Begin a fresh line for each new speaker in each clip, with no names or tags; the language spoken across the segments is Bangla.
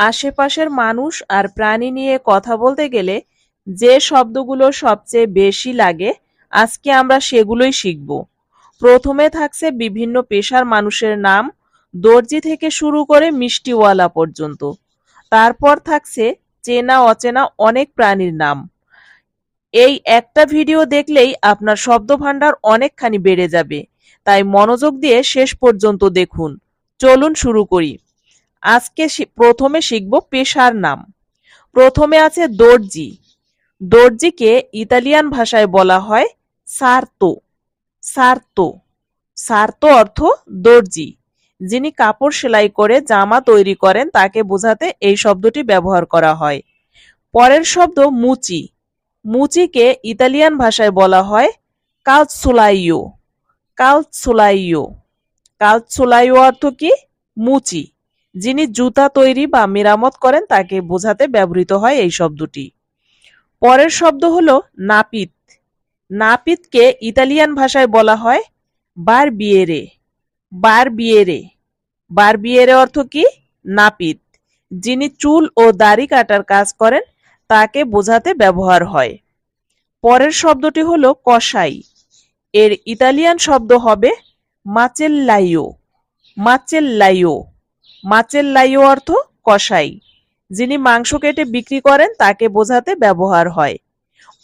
আশেপাশের মানুষ আর প্রাণী নিয়ে কথা বলতে গেলে যে শব্দগুলো সবচেয়ে বেশি লাগে আজকে আমরা সেগুলোই শিখব। প্রথমে থাকছে বিভিন্ন পেশার মানুষের নাম, দর্জি থেকে শুরু করে মিষ্টিওয়ালা পর্যন্ত। তারপর থাকছে চেনা অচেনা অনেক প্রাণীর নাম। এই একটা ভিডিও দেখলেই আপনার শব্দভান্ডার অনেকখানি বেড়ে যাবে, তাই মনোযোগ দিয়ে শেষ পর্যন্ত দেখুন। চলুন শুরু করি। আজকে প্রথমে শিখব পেশার নাম। প্রথমে আছে দর্জি। দর্জিকে ইতালিয়ান ভাষায় বলা হয় সার্তো। সার্তো সার্তো অর্থ দর্জি। যিনি কাপড় সেলাই করে জামা তৈরি করেন তাকে বোঝাতে এই শব্দটি ব্যবহার করা হয়। পরের শব্দ মুচি। মুচিকে ইতালিয়ান ভাষায় বলা হয় কালসোলাইও। কালসোলাইও কালসোলাইও অর্থ কি? মুচি। যিনি জুতা তৈরি বা মেরামত করেন তাকে বোঝাতে ব্যবহৃত হয় এই শব্দটি। পরের শব্দ হলো নাপিত। নাপিতকে ইতালিয়ান ভাষায় বলা হয় বারবিয়েরে। বারবিয়েরে বারবিয়েরে অর্থ কি? নাপিত। যিনি চুল ও দাড়ি কাটার কাজ করেন তাকে বোঝাতে ব্যবহার হয়। পরের শব্দটি হলো কসাই। এর ইতালিয়ান শব্দ হবে মাচেল্লাইও। মাচেল্লাইও মাচেল্লাইও অর্থ কসাই। যিনি মাংস কেটে বিক্রি করেন তাকে বোঝাতে ব্যবহার হয়।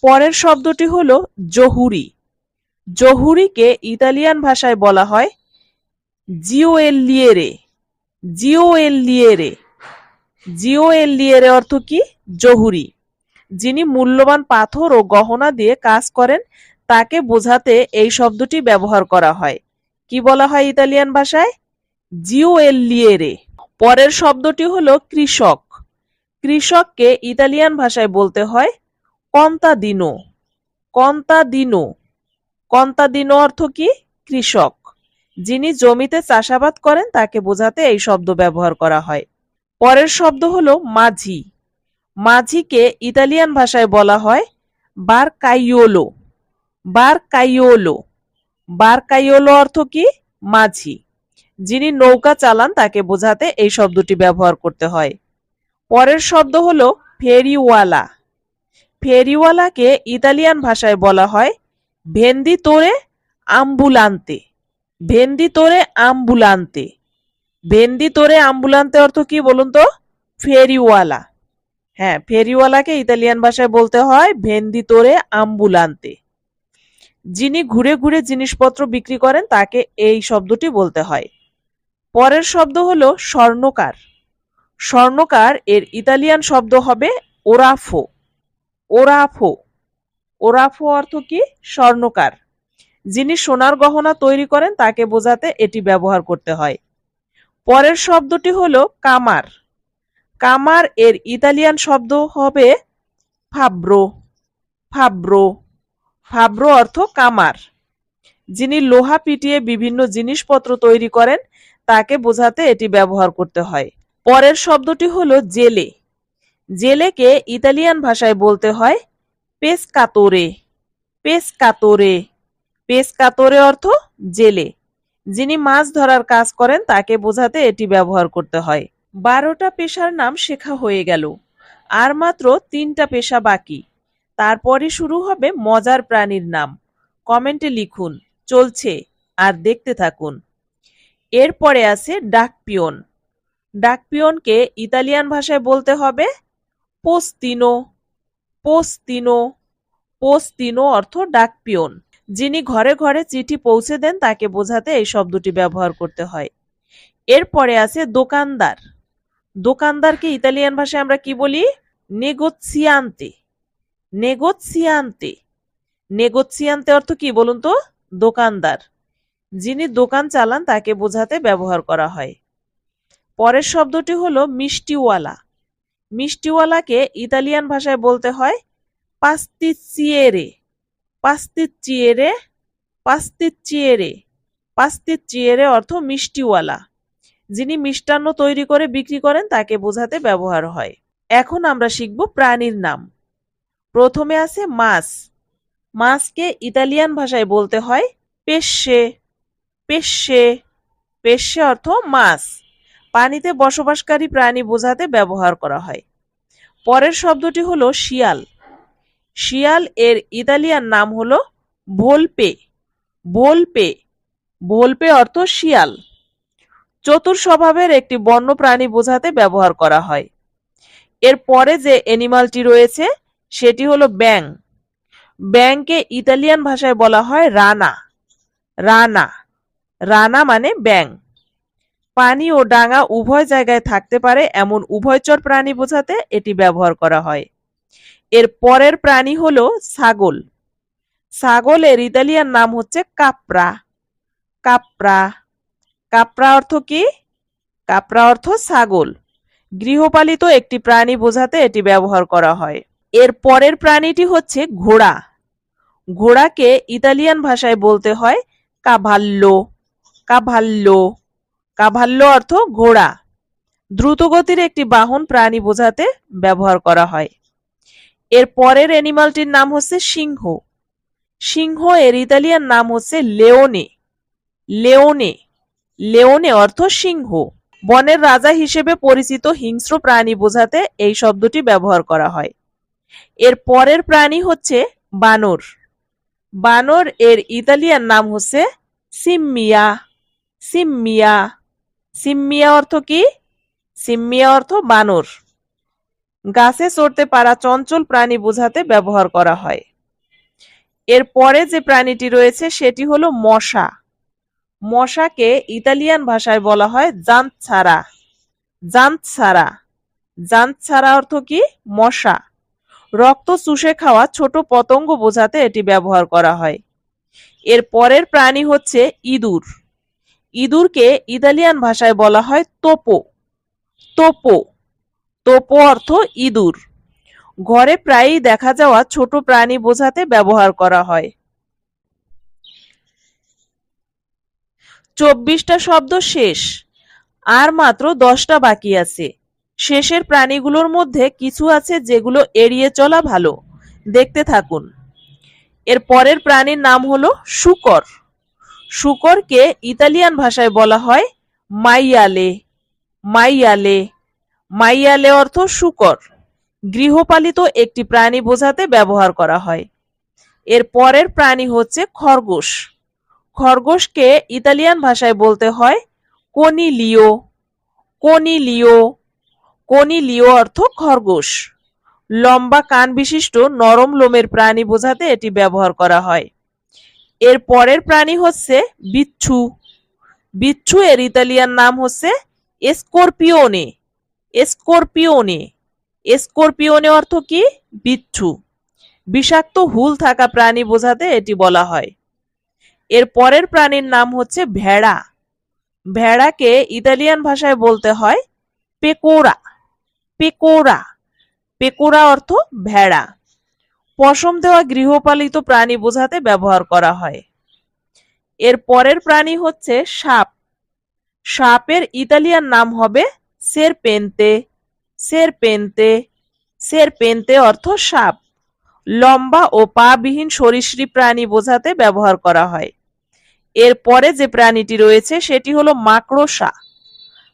পরের শব্দটি হলো জহুরি। জহুরিকে ইতালিয়ান ভাষায় বলা হয় জিওয়েল্লিয়েরে। জিওয়েল্লিয়েরে জিওয়েল্লিয়েরে অর্থ কি? জহুরি। যিনি মূল্যবান পাথর ও গহনা দিয়ে কাজ করেন তাকে বোঝাতে এই শব্দটি ব্যবহার করা হয়। কি বলা হয় ইতালিয়ান ভাষায়? জিওয়েল্লিয়েরে। পরের শব্দটি হলো কৃষক। কৃষককে ইতালিয়ান ভাষায় বলতে হয় কন্তাদিনো। কন্তাদিনো কন্তাদিনো অর্থ কি? কৃষক। যিনি জমিতে চাষাবাদ করেন তাকে বোঝাতে এই শব্দ ব্যবহার করা হয়। পরের শব্দ হলো মাঝি। মাঝিকে ইতালিয়ান ভাষায় বলা হয় বারকাইওলো। বারকাইওলো বারকাইওলো অর্থ কি? মাঝি। যিনি নৌকা চালান তাকে বোঝাতে এই শব্দটি ব্যবহার করতে হয়। পরের শব্দ হলো ফেরিওয়ালা। ফেরিওয়ালাকে ইতালিয়ান ভাষায় বলা হয় ভেন্দিতোরে আম্বুলান্তে। ভেন্দিতোরে আম্বুলান্তে ভেন্দিতোরে আম্বুলান্তে অর্থ কি বলুন তো? ফেরিওয়ালা। হ্যাঁ, ফেরিওয়ালাকে ইতালিয়ান ভাষায় বলতে হয় ভেন্দিতোরে আম্বুলান্তে। যিনি ঘুরে ঘুরে জিনিসপত্র বিক্রি করেন তাকে এই শব্দটি বলতে হয়। পরের শব্দ হলো স্বর্ণকার। স্বর্ণকার এর ইতালিয়ান শব্দ হবে ওরাফো। ওরাফো ওরাফো অর্থ কি? স্বর্ণকার। যিনি সোনার গহনা তৈরি করেন তাকে বোঝাতে এটি ব্যবহার করতে হয়। পরের শব্দটি হলো কামার। কামার এর ইতালিয়ান শব্দ হবে ফাব্রো। ফাব্রো ফাব্রো অর্থ কামার। যিনি লোহা পিটিয়ে বিভিন্ন জিনিসপত্র তৈরি করেন তাকে বোঝাতে এটি ব্যবহার করতে হয়। পরের শব্দটি হলো জেলে। জেলেকে ইতালিয়ান ভাষায় বলতে হয় পেসকাতোরে। পেসকাতোরে পেসকাতোরে অর্থ জেলে। যিনি মাছ ধরার কাজ করেন তাকে বোঝাতে এটি ব্যবহার করতে হয়। 12টা পেশার নাম শেখা হয়ে গেল, আর মাত্র 3টা পেশা বাকি। তারপরই শুরু হবে মজার প্রাণীর নাম। কমেন্টে লিখুন চলছে আর দেখতে থাকুন। এরপরে আছে ডাকপিয়ন। ডাকপিয়নকে ইতালিয়ান ভাষায় বলতে হবে পোস্তিনো। পোস্তিনো পোস্তিনো অর্থ ডাকপিয়ন। যিনি ঘরে ঘরে চিঠি পৌঁছে দেন তাকে বোঝাতে এই শব্দটি ব্যবহার করতে হয়। এরপরে আছে দোকানদার। দোকানদারকে ইতালিয়ান ভাষায় আমরা কি বলি? নেগোসিয়ান্তে। নেগোসিয়ান্তে নেগোসিয়ান্তে অর্থ কি বলুন তো? দোকানদার। যিনি দোকান চালান তাকে বোঝাতে ব্যবহার করা হয়। পরের শব্দটি হলো মিষ্টিওয়ালা। মিষ্টিওয়ালাকে ইতালিয়ান ভাষায় বলতে হয় পাস্তিচিয়েরে। পাস্তিচিয়েরে পাস্তিচিয়েরে পাস্তিচিয়েরে অর্থ মিষ্টিওয়ালা। যিনি মিষ্টান্ন তৈরি করে বিক্রি করেন তাকে বোঝাতে ব্যবহার হয়। এখন আমরা শিখব প্রাণীর নাম। প্রথমে আছে মাছ। মাছকে ইতালিয়ান ভাষায় বলতে হয় পেশে। পেশে পেশে অর্থ মাছ। পানিতে বসবাসকারী প্রাণী বোঝাতে ব্যবহার করা হয়। পরের শব্দটি হলো শিয়াল। শিয়াল এর ইতালিয়ান নাম হলো ভোলপে। ভোলপে, ভোলপে অর্থ শিয়াল। চতুর স্বভাবের একটি বন্য প্রাণী বোঝাতে ব্যবহার করা হয়। এর পরে যে অ্যানিমালটি রয়েছে সেটি হলো ব্যাং। ব্যাংকে ইতালিয়ান ভাষায় বলা হয় রানা। রানা, রানা মানে ব্যাং। পানি ও ডাঙা উভয় জায়গায় থাকতে পারে এমন উভয়চর প্রাণী বোঝাতে এটি ব্যবহার করা হয়। এর পরের প্রাণী হলো ছাগল। ছাগল এর ইতালিয়ান নাম হচ্ছে কাপ্রা। কাপ্রা, কাপ্রা অর্থ কি? কাপ্রা অর্থ ছাগল। গৃহপালিত একটি প্রাণী বোঝাতে এটি ব্যবহার করা হয়। এর পরের প্রাণীটি হচ্ছে ঘোড়া। ঘোড়াকে ইতালিয়ান ভাষায় বলতে হয় কাভাল্লো। কাভাল্লো, কাভাল্লো অর্থ ঘোড়া। দ্রুতগতির একটি বাহন প্রাণী বোঝাতে ব্যবহার করা হয়। এর পরের অ্যানিমালটির নাম হচ্ছে সিংহ। সিংহ এর ইতালিয়ান নাম হচ্ছে লেওনে। লেওনে, লেওনে অর্থ সিংহ। বনের রাজা হিসেবে পরিচিত হিংস্র প্রাণী বোঝাতে এই শব্দটি ব্যবহার করা হয়। এর পরের প্রাণী হচ্ছে বানর। বানর এর ইতালিয়ান নাম হচ্ছে সিম্মিয়া। সিম্মিয়া, সিম্মিয়া অর্থ কি? সিম্মিয়া অর্থ বানর। গাছে চড়তে পারা চঞ্চল প্রাণী বোঝাতে ব্যবহার করা হয়। এর পরে যে প্রাণীটি রয়েছে সেটি হলো মশা। মশাকে ইতালিয়ান ভাষায় বলা হয় জান্তছারা। জান্তছারা, জান্তছারা অর্থ কি? মশা। রক্ত চুষে খাওয়া ছোট পতঙ্গ বোঝাতে এটি ব্যবহার করা হয়। এর পরের প্রাণী হচ্ছে ইঁদুর। ইঁদুরকে ইতালিয়ান ভাষায় বলা হয় তোপো। তোপো, তোপো অর্থ ইঁদুর। ঘরে প্রায়ই দেখা যাওয়া ছোট প্রাণী বোঝাতে ব্যবহার করা হয়। 24টা শব্দ শেষ, আর মাত্র 10টা বাকি আছে। শেষের প্রাণীগুলোর মধ্যে কিছু আছে যেগুলো এড়িয়ে চলা ভালো, দেখতে থাকুন। এর পরের প্রাণীর নাম হলো শূকর। শূকরকে ইতালিয়ান ভাষায় বলা হয় মাইয়ালে। মাইয়ালে, মাইয়ালে অর্থ শূকর। গৃহপালিত একটি প্রাণী বোঝাতে ব্যবহার করা হয়। এর পরের প্রাণী হচ্ছে খরগোশ। খরগোশকে ইতালিয়ান ভাষায় বলতে হয় কোনিলিও। কোনিলিও, কোনিলিও অর্থ খরগোশ। লম্বা কান বিশিষ্ট নরম লোমের প্রাণী বোঝাতে এটি ব্যবহার করা হয়। এর পরের প্রাণী হচ্ছে বিচ্ছু। বিচ্ছু এর ইতালিয়ান নাম হচ্ছে স্করপিওনে। স্করপিওনে, স্করপিওনে অর্থ কি? বিচ্ছু। বিষাক্ত হুল থাকা প্রাণী বোঝাতে এটি বলা হয়। এর পরের প্রাণীর নাম হচ্ছে ভেড়া। ভেড়াকে ইতালিয়ান ভাষায় বলতে হয় পেকোরা। পেকোরা, পেকোরা অর্থ ভেড়া। পশম দেওয়া গৃহপালিত প্রাণী বোঝাতে ব্যবহার করা হয়। এর পরের প্রাণী হচ্ছে সাপ। সাপের ইতালিয়ান নাম হবে সেরপেন্তে। সেরপেন্তে, সেরপেন্তে অর্থ সাপ। লম্বা ও পা বিহীন সরীসৃপ প্রাণী বোঝাতে ব্যবহার করা হয়। এর পরে যে প্রাণীটি রয়েছে সেটি হলো মাকড়সা।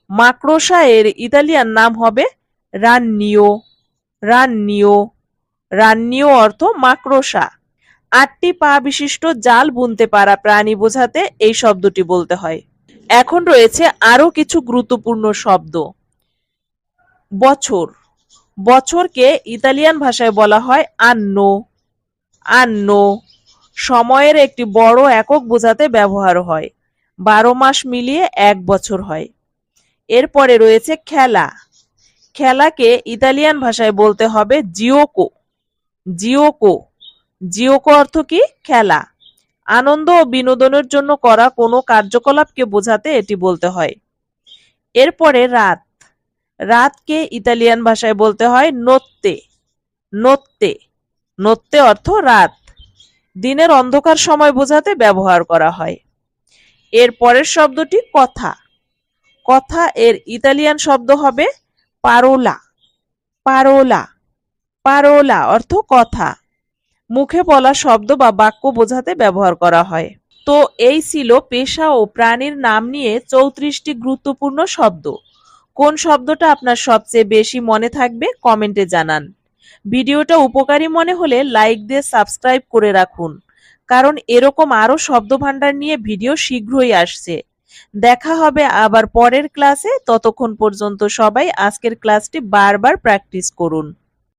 মাকড়সা এর ইতালিয়ান নাম হবে রান্নিও। রান্নিও, রান্নিও অর্থ মাকড়সা। 8টি পা বিশিষ্ট জাল বুনতে পারা প্রাণী বোঝাতে এই শব্দটি বলতে হয়। এখন রয়েছে আরো কিছু গুরুত্বপূর্ণ শব্দ। বছর। বছরকে ইতালিয়ান ভাষায় বলা হয় আন্নো। আন্নো সময়ের একটি বড় একক বোঝাতে ব্যবহার হয়। 12 মাস মিলিয়ে 1 বছর হয়। এরপরে রয়েছে খেলা। খেলাকে ইতালিয়ান ভাষায় বলতে হবে জিওকো। জিওকো, জিওকো অর্থ কি? খেলা। আনন্দ ও বিনোদনের জন্য করা কোনো কার্যকলাপকে বোঝাতে এটি বলতে হয়। এরপরে রাত। রাতকে ইতালিয়ান ভাষায় বলতে হয় নোত্তে। নোত্তে, নোত্তে অর্থ রাত। দিনের অন্ধকার সময় বোঝাতে ব্যবহার করা হয়। এর পরের শব্দটি কথা। কথা এর ইতালিয়ান শব্দ হবে পারোলা। পারোলা, পারোলা অর্থ কথা। মুখে বলা শব্দ বা বাক্য বোঝাতে ব্যবহার করা হয়। তো এই ছিল পেশা ও প্রাণীর নাম নিয়ে 34টি গুরুত্বপূর্ণ শব্দ। কোন শব্দটা আপনার সবচেয়ে বেশি মনে থাকবে কমেন্টে জানান। ভিডিওটা উপকারী মনে হলে লাইক দিয়ে সাবস্ক্রাইব করে রাখুন, কারণ এরকম আরো শব্দভান্ডার নিয়ে ভিডিও শীঘ্রই আসছে। দেখা হবে আবার পরের ক্লাসে। ততক্ষণ পর্যন্ত সবাই আজকের ক্লাসটি বারবার প্র্যাকটিস করুন।